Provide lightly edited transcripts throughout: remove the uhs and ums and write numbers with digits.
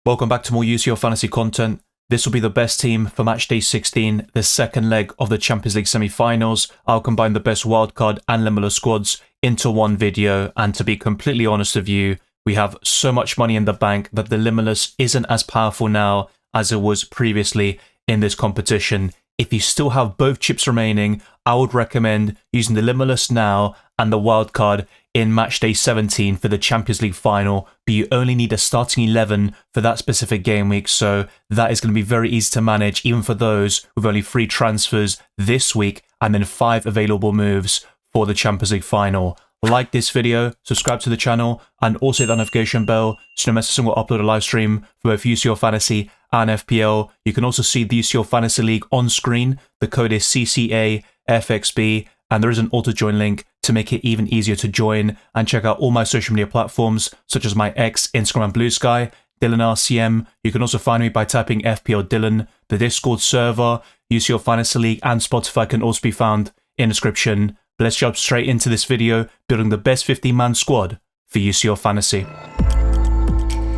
Welcome back to more UCL Fantasy content. This will be the best team for Matchday 16, the second leg of the Champions League semi-finals. I'll combine the best Wildcard and Limitless squads into one video, and to be completely honest with you, we have so much money in the bank that the Limitless isn't as powerful now as it was previously in this competition. If you still have both chips remaining, I would recommend using the Limitless now and the Wildcard in Matchday 17 for the Champions League final, but you only need a starting 11 for that specific game week, so that is going to be very easy to manage even for those with only 3 transfers this week and then 5 available moves for the Champions League final. Like this video, subscribe to the channel, and also hit that notification bell so you don't miss a single upload or live stream for both UCL Fantasy and FPL. You can also see the UCL Fantasy League on screen. The code is cCaFxb, and there is an auto-join link to make it even easier to join. And check out all my social media platforms, such as my X, Instagram, and Blue Sky, Dylan RCM. You can also find me by typing FPL Dylan. The Discord server, UCL Fantasy League, and Spotify can also be found in the description. But let's jump straight into this video, building the best 15-man squad for UCL Fantasy.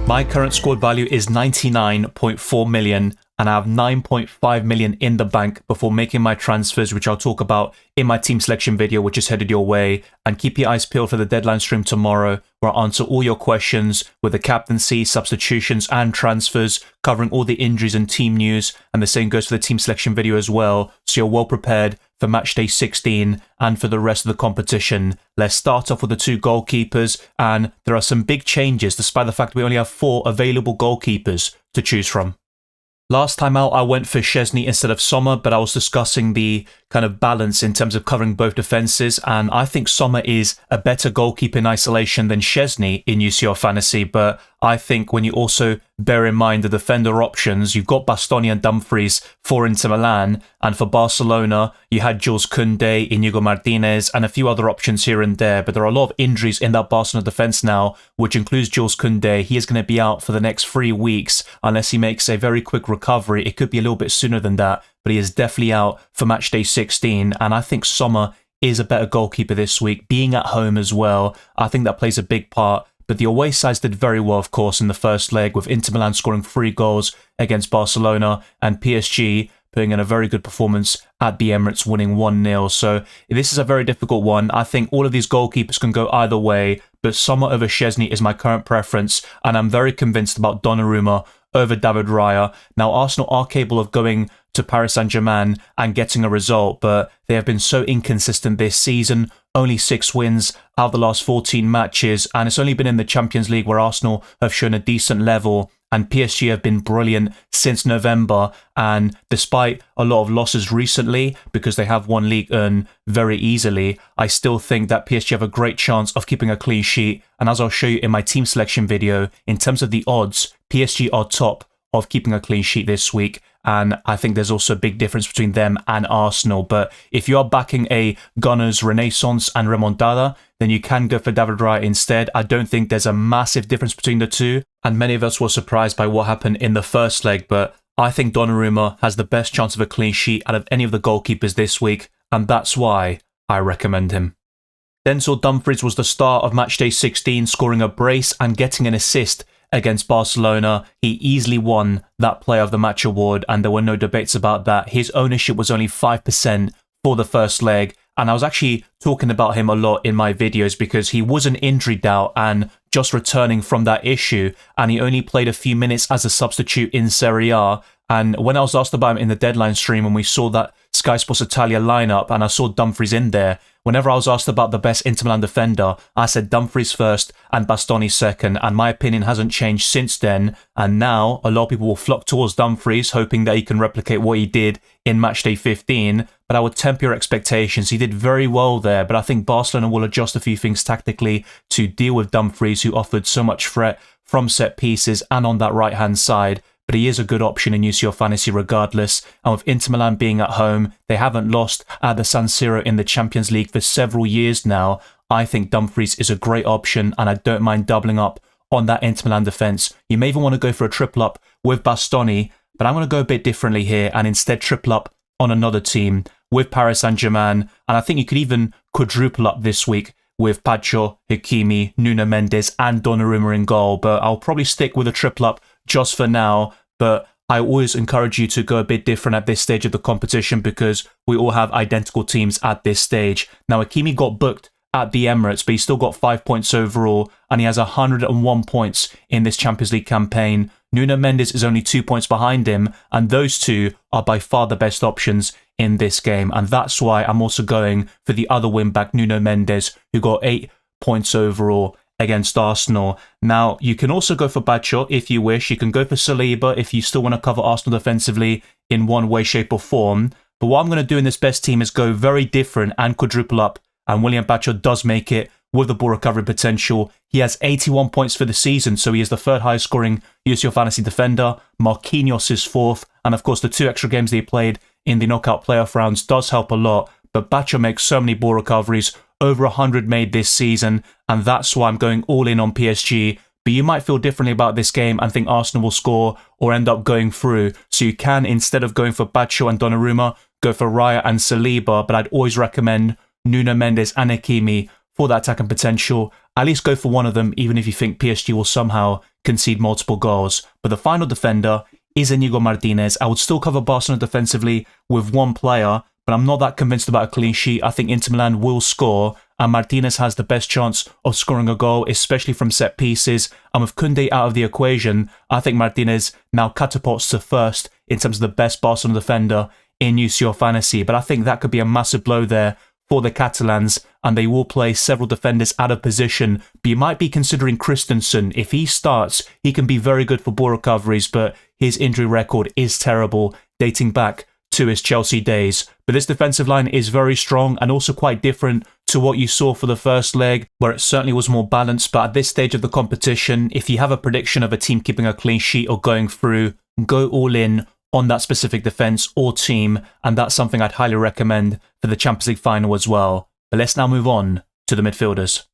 My current squad value is 99.4 million, and I have 9.5 million in the bank before making my transfers, which I'll talk about in my team selection video, which is headed your way. And keep your eyes peeled for the deadline stream tomorrow, where I'll answer all your questions with the captaincy, substitutions, and transfers, covering all the injuries and team news. And the same goes for the team selection video as well, so you're well prepared for Matchday 16 and for the rest of the competition. Let's start off with the 2 goalkeepers, and there are some big changes despite the fact we only have 4 available goalkeepers to choose from. Last time out, I went for Szczesny instead of Sommer, but I was discussing the kind of balance in terms of covering both defences, and I think Sommer is a better goalkeeper in isolation than Szczesny in UCL Fantasy, but I think when you also bear in mind the defender options, you've got Bastoni and Dumfries for Inter Milan, and for Barcelona, you had Jules Koundé, Inigo Martinez, and a few other options here and there, but there are a lot of injuries in that Barcelona defence now, which includes Jules Koundé. He is going to be out for the next 3 weeks, unless he makes a very quick recovery. It could be a little bit sooner than that, but he is definitely out for Matchday 16, and I think Sommer is a better goalkeeper this week, being at home as well. I think that plays a big part. But the away sides did very well, of course, in the first leg, with Inter Milan scoring 3 goals against Barcelona and PSG putting in a very good performance at the Emirates, winning 1-0. So this is a very difficult one. I think all of these goalkeepers can go either way, but Sommer over Szczesny is my current preference, and I'm very convinced about Donnarumma over David Raya. Now, Arsenal are capable of going to Paris Saint-Germain and getting a result, but they have been so inconsistent this season. Only 6 wins out of the last 14 matches, and it's only been in the Champions League where Arsenal have shown a decent level, and PSG have been brilliant since November. And despite a lot of losses recently, because they have won Ligue 1 very easily, I still think that PSG have a great chance of keeping a clean sheet. And as I'll show you in my team selection video, in terms of the odds, PSG are top of keeping a clean sheet this week, and I think there's also a big difference between them and Arsenal. But if you are backing a Gunners Renaissance and Remontada, then you can go for David Raya instead. I don't think there's a massive difference between the two, and many of us were surprised by what happened in the first leg, but I think Donnarumma has the best chance of a clean sheet out of any of the goalkeepers this week, and that's why I recommend him. Denzel Dumfries was the star of Matchday 16, scoring a brace and getting an assist against Barcelona. He easily won that Player of the Match award, and there were no debates about that. His ownership was only 5% for the first leg, and I was actually talking about him a lot in my videos because he was an injury doubt and just returning from that issue, and he only played a few minutes as a substitute in Serie A. And when I was asked about him in the deadline stream, when we saw that Sky Sports Italia lineup and I saw Dumfries in there, whenever I was asked about the best Inter Milan defender, I said Dumfries first and Bastoni second, and my opinion hasn't changed since then. And now a lot of people will flock towards Dumfries, hoping that he can replicate what he did in Matchday 15, but I would temper your expectations. He did very well there, but I think Barcelona will adjust a few things tactically to deal with Dumfries, who offered so much threat from set pieces and on that right-hand side. But he is a good option in UCL Fantasy regardless, and with Inter Milan being at home, they haven't lost at the San Siro in the Champions League for several years now. I think Dumfries is a great option, and I don't mind doubling up on that Inter Milan defence. You may even want to go for a triple up with Bastoni, but I'm going to go a bit differently here and instead triple up on another team with Paris Saint-Germain, and I think you could even quadruple up this week with Pacho, Hakimi, Nuno Mendes and Donnarumma in goal, but I'll probably stick with a triple up just for now, but I always encourage you to go a bit different at this stage of the competition because we all have identical teams at this stage. Now, Hakimi got booked at the Emirates, but he still got 5 points overall, and he has 101 points in this Champions League campaign. Nuno Mendes is only 2 points behind him, and those two are by far the best options in this game, and that's why I'm also going for the other wing-back, Nuno Mendes, who got 8 points overall against Arsenal. Now, you can also go for Baccio if you wish. You can go for Saliba if you still want to cover Arsenal defensively in one way, shape or form. But what I'm going to do in this best team is go very different and quadruple up. And William Baccio does make it with the ball recovery potential. He has 81 points for the season, so he is the third highest scoring UCL Fantasy defender. Marquinhos is fourth. And of course, the 2 extra games that he played in the knockout playoff rounds does help a lot. But Baccio makes so many ball recoveries, over 100 made this season, and that's why I'm going all in on PSG. But you might feel differently about this game and think Arsenal will score or end up going through. So you can, instead of going for Baccio and Donnarumma, go for Raya and Saliba, but I'd always recommend Nuno Mendes and Hakimi for that attacking potential. At least go for one of them, even if you think PSG will somehow concede multiple goals. But the final defender is Inigo Martinez. I would still cover Barcelona defensively with one player, but I'm not that convinced about a clean sheet. I think Inter Milan will score, and Martinez has the best chance of scoring a goal, especially from set pieces. And with Koundé out of the equation, I think Martinez now catapults to first in terms of the best Barcelona defender in UCL Fantasy. But I think that could be a massive blow there for the Catalans, and they will play several defenders out of position. But you might be considering Christensen. If he starts, he can be very good for ball recoveries, but his injury record is terrible, dating back to his Chelsea days. But this defensive line is very strong and also quite different to what you saw for the first leg, where it certainly was more balanced. But at this stage of the competition, if you have a prediction of a team keeping a clean sheet or going through, go all in on that specific defense or team, and that's something I'd highly recommend for the Champions League final as well. But let's now move on to the midfielders.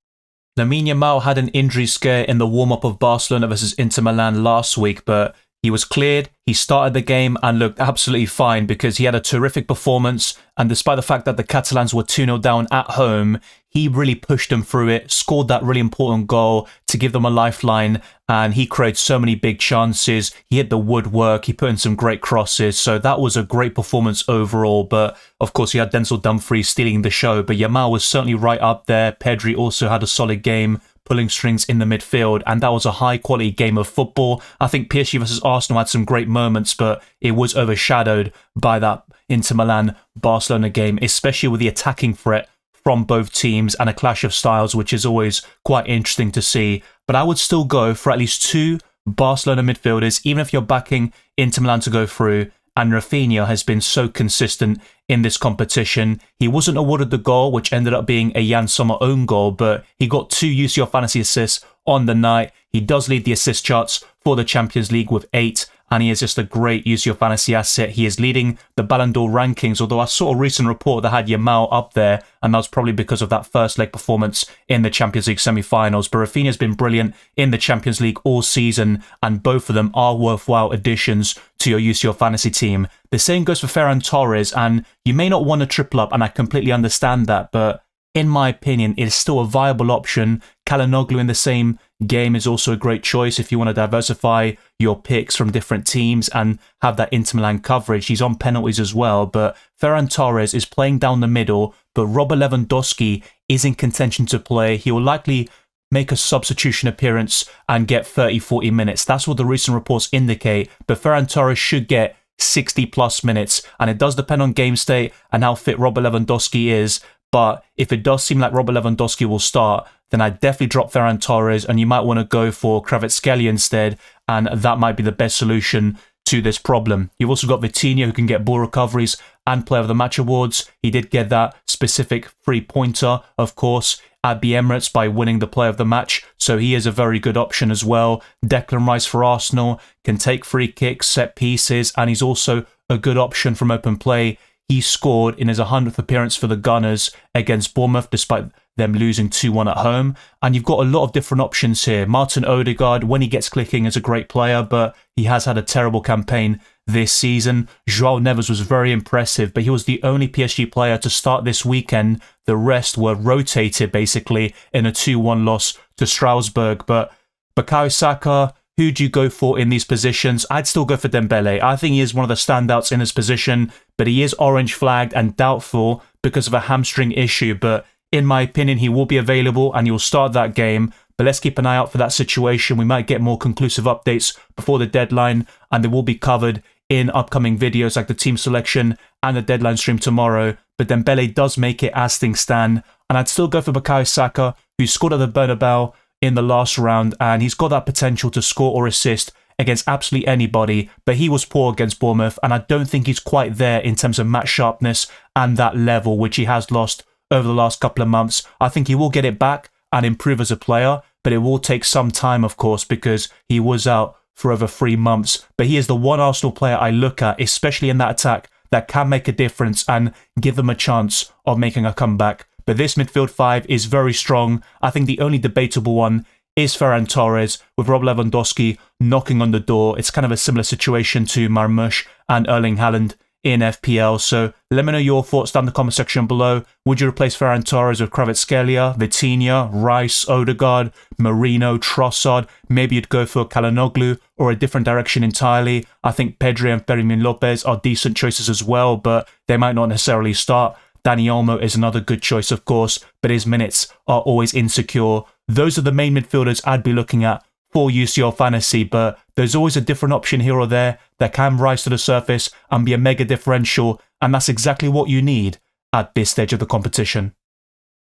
Lamine Yamal had an injury scare in the warm-up of Barcelona versus Inter Milan last week, but he was cleared, he started the game and looked absolutely fine because he had a terrific performance, and despite the fact that the Catalans were 2-0 down at home, he really pushed them through it, scored that really important goal to give them a lifeline, and he created so many big chances. He hit the woodwork, he put in some great crosses, so that was a great performance overall. But of course, you had Denzel Dumfries stealing the show, but Yamal was certainly right up there. Pedri also had a solid game, pulling strings in the midfield, and that was a high-quality game of football. I think PSG versus Arsenal had some great moments, but it was overshadowed by that Inter Milan-Barcelona game, especially with the attacking threat from both teams and a clash of styles, which is always quite interesting to see. But I would still go for at least 2 Barcelona midfielders, even if you're backing Inter Milan to go through. And Rafinha has been so consistent in this competition. He wasn't awarded the goal, which ended up being a Jan Sommer own goal, but he got 2 UCL Fantasy assists on the night. He does lead the assist charts for the Champions League with 8, and he is just a great UCL Fantasy asset. He is leading the Ballon d'Or rankings, although I saw a recent report that had Yamal up there, and that was probably because of that first leg performance in the Champions League semi-finals. But Rafinha has been brilliant in the Champions League all season, and both of them are worthwhile additions to your UCL Fantasy team. The same goes for Ferran Torres, and you may not want to triple up, and I completely understand that, but in my opinion, it is still a viable option. Calhanoglu in the same game is also a great choice if you want to diversify your picks from different teams and have that Inter Milan coverage. He's on penalties as well, but Ferran Torres is playing down the middle, but Robert Lewandowski is in contention to play. He will likely make a substitution appearance and get 30-40 minutes. That's what the recent reports indicate, but Ferran Torres should get 60 plus minutes, and it does depend on game state and how fit Robert Lewandowski is. But if it does seem like Robert Lewandowski will start, then I'd definitely drop Ferran Torres, and you might want to go for Kvaratskhelia instead, and that might be the best solution to this problem. You've also got Vitinha, who can get ball recoveries and Player of the Match awards. He did get that specific three-pointer, of course, at the Emirates by winning the Player of the Match, so he is a very good option as well. Declan Rice for Arsenal can take free kicks, set pieces, and he's also a good option from open play. He scored in his 100th appearance for the Gunners against Bournemouth, despite them losing 2-1 at home. And you've got a lot of different options here. Martin Odegaard, when he gets clicking, is a great player, but he has had a terrible campaign this season. João Neves was very impressive, but he was the only PSG player to start this weekend. The rest were rotated, basically, in a 2-1 loss to Strasbourg. But Bukayo Saka who do you go for in these positions? I'd still go for Dembele. I think he is one of the standouts in his position, but he is orange flagged and doubtful because of a hamstring issue. But in my opinion, he will be available and he'll start that game. But let's keep an eye out for that situation. We might get more conclusive updates before the deadline, and they will be covered in upcoming videos like the team selection and the deadline stream tomorrow. But Dembele does make it as things stand. And I'd still go for Bukayo Saka, who scored at the Bernabeu in the last round, and he's got that potential to score or assist against absolutely anybody, but he was poor against Bournemouth, and I don't think he's quite there in terms of match sharpness and that level, which he has lost over the last couple of months. I think he will get it back and improve as a player, but it will take some time, of course, because he was out for over 3 months. But he is the one Arsenal player I look at, especially in that attack, that can make a difference and give them a chance of making a comeback. But this midfield five is very strong. I think the only debatable one is Ferran Torres, with Rob Lewandowski knocking on the door. It's kind of a similar situation to Marmoush and Erling Haaland in FPL. So let me know your thoughts down in the comment section below. Would you replace Ferran Torres with Kvaratskhelia, Vitinha, Rice, Odegaard, Marino, Trossard? Maybe you'd go for Çalhanoğlu or a different direction entirely. I think Pedri and Fermin Lopez are decent choices as well, but they might not necessarily start. Dani Olmo is another good choice, of course, but his minutes are always insecure. Those are the main midfielders I'd be looking at for UCL Fantasy, but there's always a different option here or there that can rise to the surface and be a mega differential, and that's exactly what you need at this stage of the competition.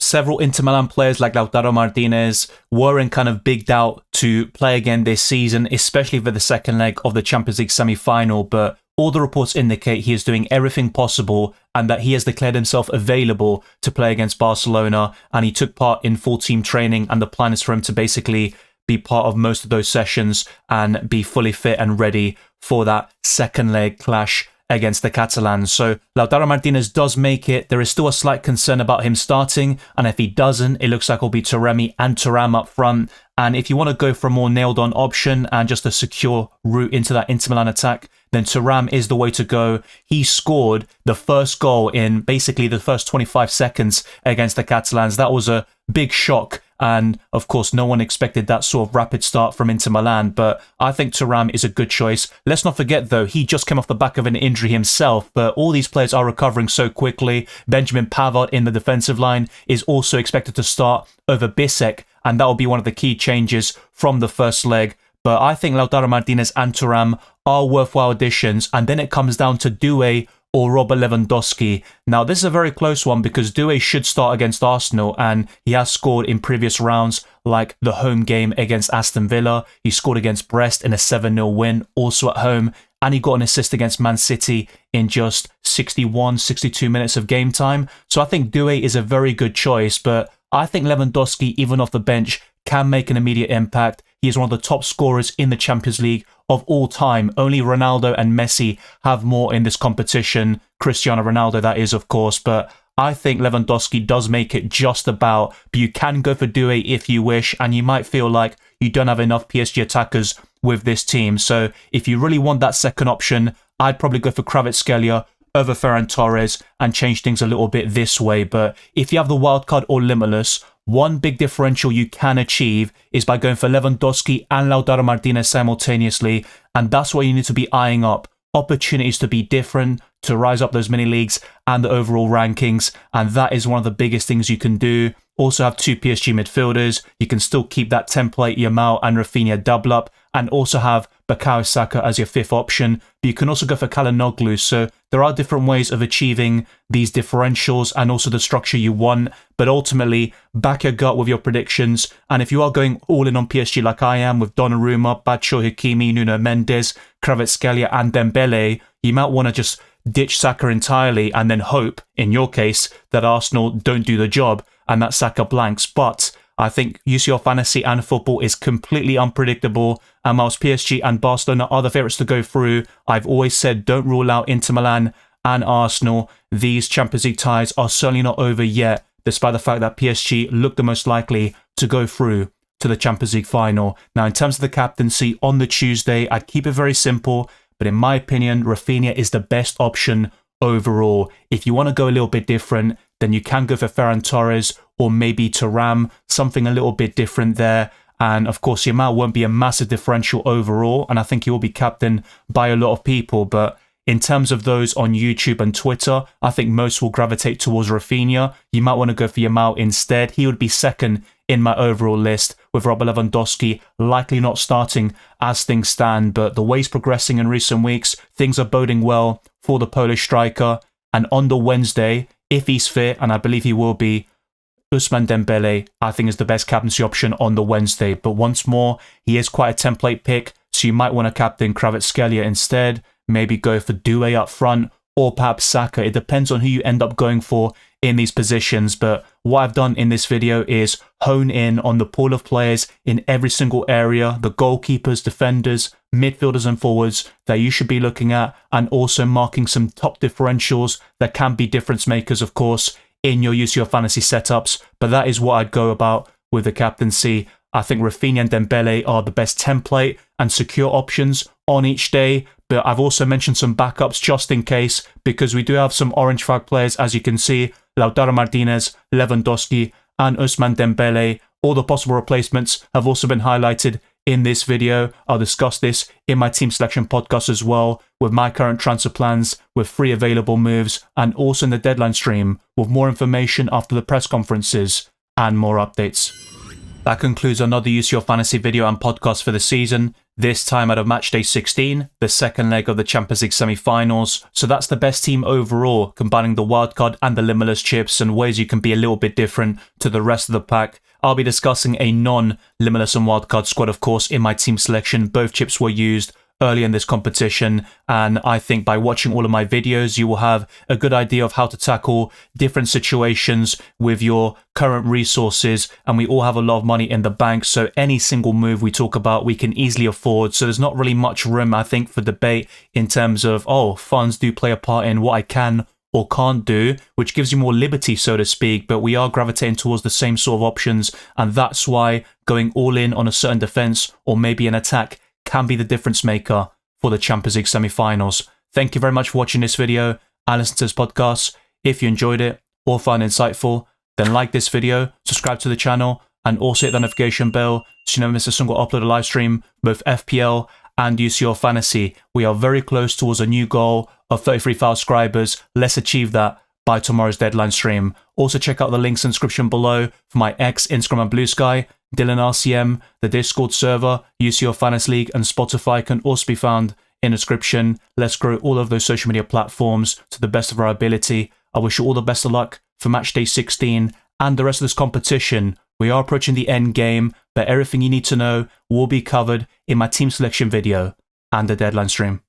Several Inter Milan players like Lautaro Martinez were in kind of big doubt to play again this season, especially for the second leg of the Champions League semi-final, but all the reports indicate he is doing everything possible and that he has declared himself available to play against Barcelona, and he took part in full team training, and the plan is for him to basically be part of most of those sessions and be fully fit and ready for that second leg clash against the Catalans. So Lautaro Martinez does make it. There is still a slight concern about him starting, and if he doesn't, it looks like it'll be Taremi and Thuram up front. And if you want to go for a more nailed-on option and just a secure route into that Inter Milan attack, then Thuram is the way to go. He scored the first goal in basically the first 25 seconds against the Catalans. That was a big shock, and of course no one expected that sort of rapid start from Inter Milan, but I think Thuram is a good choice. Let's not forget though, he just came off the back of an injury himself, but all these players are recovering so quickly. Benjamin Pavard in the defensive line is also expected to start over Bissek, and that will be one of the key changes from the first leg. But I think Lautaro Martinez and Thuram are worthwhile additions, and then it comes down to Doué or Robert Lewandowski. Now, this is a very close one because Doué should start against Arsenal, and he has scored in previous rounds, like the home game against Aston Villa. He scored against Brest in a 7-0 win, also at home, and he got an assist against Man City in just 61, 62 minutes of game time. So I think Doué is a very good choice, but I think Lewandowski, even off the bench, can make an immediate impact. He is one of the top scorers in the Champions League of all time. Only Ronaldo and Messi have more in this competition. Cristiano Ronaldo, that is, of course. But I think Lewandowski does make it just about. But you can go for Doué if you wish, and you might feel like you don't have enough PSG attackers with this team. So if you really want that second option, I'd probably go for Kvaratskhelia over Ferran Torres and change things a little bit this way. But if you have the Wildcard or Limitless, one big differential you can achieve is by going for Lewandowski and Lautaro Martinez simultaneously, and that's what you need to be eyeing up. Opportunities to be different, to rise up those mini leagues and the overall rankings, and that is one of the biggest things you can do. Also have two PSG midfielders. You can still keep that template Yamal and Rafinha double up, and also have Bukayo Saka as your fifth option, but you can also go for Çalhanoğlu. So there are different ways of achieving these differentials and also the structure you want, but ultimately back your gut with your predictions. And if you are going all in on PSG like I am with Donnarumma, Batshuayi, Hakimi, Nuno Mendes, Kvaratskhelia and Dembele, you might want to just ditch Saka entirely and then hope, in your case, that Arsenal don't do the job and that Saka blanks. But I think UCL Fantasy and football is completely unpredictable, and whilst PSG and Barcelona are the favourites to go through, I've always said don't rule out Inter Milan and Arsenal. These Champions League ties are certainly not over yet, despite the fact that PSG look the most likely to go through to the Champions League final. Now, in terms of the captaincy on the Tuesday, I'd keep it very simple, but in my opinion, Rafinha is the best option overall. If you want to go a little bit different, then you can go for Ferran Torres or maybe Thuram, something a little bit different there. And of course, Yamal won't be a massive differential overall, and I think he will be captained by a lot of people. But in terms of those on YouTube and Twitter, I think most will gravitate towards Rafinha. You might want to go for Yamal instead. He would be second in my overall list, with Robert Lewandowski likely not starting as things stand. But the way he's progressing in recent weeks, things are boding well for the Polish striker. And on the Wednesday, if he's fit, and I believe he will be, Ousmane Dembele, I think, is the best captaincy option on the Wednesday. But once more, he is quite a template pick, so you might want to captain Kvaratskhelia instead. Maybe go for Doué up front, or perhaps Saka. It depends on who you end up going for in these positions. But what I've done in this video is hone in on the pool of players in every single area, the goalkeepers, defenders, midfielders and forwards that you should be looking at, and also marking some top differentials that can be difference makers, of course, in your UCL fantasy setups. But that is what I'd go about with the captaincy. I think Rafinha and Dembele are the best template and secure options on each day. But I've also mentioned some backups just in case, because we do have some orange flag players, as you can see, Lautaro Martinez, Lewandowski and Ousmane Dembele. All the possible replacements have also been highlighted in this video. I'll discuss this in my team selection podcast as well, with my current transfer plans, with free available moves, and also in the deadline stream with more information after the press conferences and more updates. That concludes another UCL Fantasy video and podcast for the season, this time out of Matchday 16, the second leg of the Champions League semi-finals. So that's the best team overall, combining the Wildcard and the Limitless chips and ways you can be a little bit different to the rest of the pack. I'll be discussing a non-Limitless and Wildcard squad, of course, in my team selection. Both chips were used early in this competition, and I think by watching all of my videos you will have a good idea of how to tackle different situations with your current resources. And we all have a lot of money in the bank, so any single move we talk about we can easily afford, so there's not really much room, I think, for debate in terms of, oh, funds do play a part in what I can or can't do, which gives you more liberty, so to speak. But we are gravitating towards the same sort of options, and that's why going all in on a certain defense or maybe an attack can be the difference maker for the Champions League semi-finals. Thank you very much for watching this video and listening to this podcast. If you enjoyed it or found it insightful, then like this video, subscribe to the channel, and also hit the notification bell so you never miss a single uploaded live stream, both FPL and UCL Fantasy. We are very close towards a new goal of 33,000 subscribers. Let's achieve that by tomorrow's deadline stream. Also check out the links in the description below for my X, Instagram and Blue Sky. Dylan RCM, the Discord server, UCL Fantasy League and Spotify can also be found in the description. Let's grow all of those social media platforms to the best of our ability. I wish you all the best of luck for Matchday 16 and the rest of this competition. We are approaching the end game, but everything you need to know will be covered in my team selection video and the deadline stream.